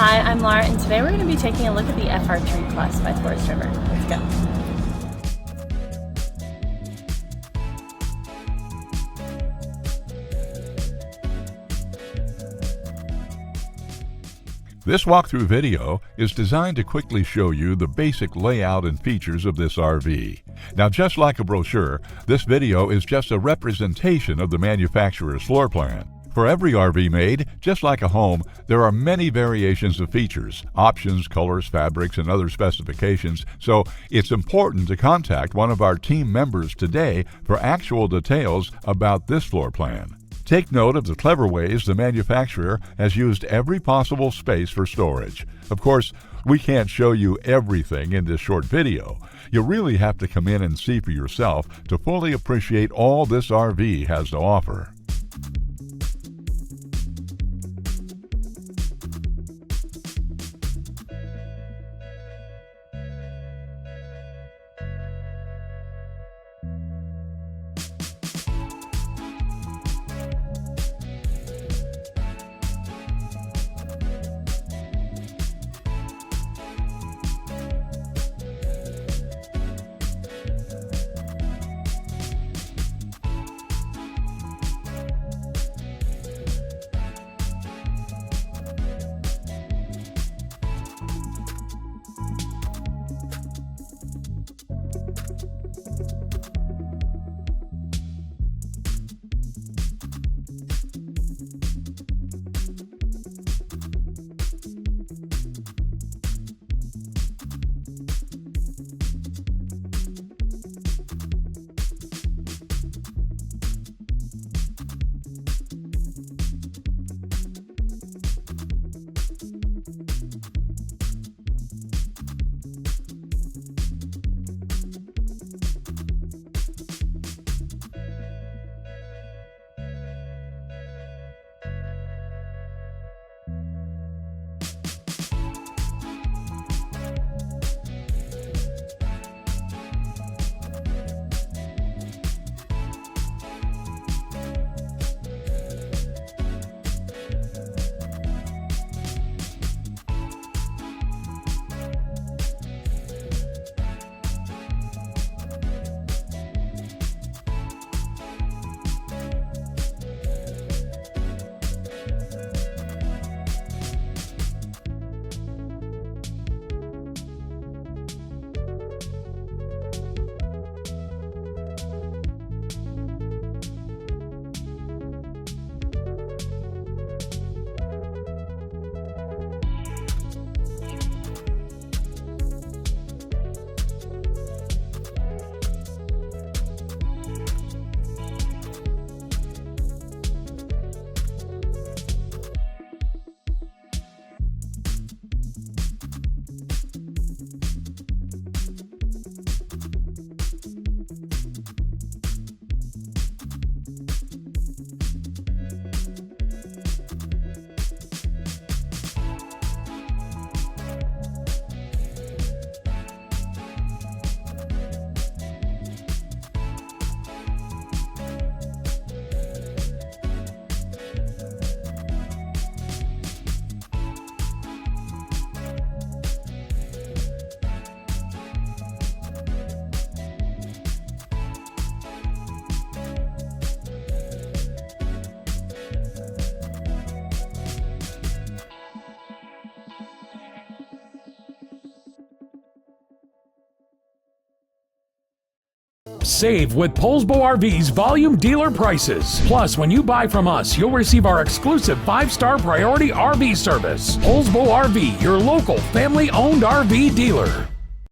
Hi, I'm Laura, and today we're going to be taking a look at the FR3 Plus by Forest River. Let's go. This walkthrough video is designed to quickly show you the basic layout and features of this RV. Now, just like a brochure, this video is just a representation of the manufacturer's floor plan. For every RV made, just like a home, there are many variations of features, options, colors, fabrics, and other specifications, so it's important to contact one of our team members today for actual details about this floor plan. Take note of the clever ways the manufacturer has used every possible space for storage. Of course, we can't show you everything in this short video. You really have to come in and see for yourself to fully appreciate all this RV has to offer. Save with Poulsbo RV's volume dealer prices. Plus, when you buy from us, you'll receive our exclusive 5-star priority RV service. Poulsbo RV, your local family-owned RV dealer.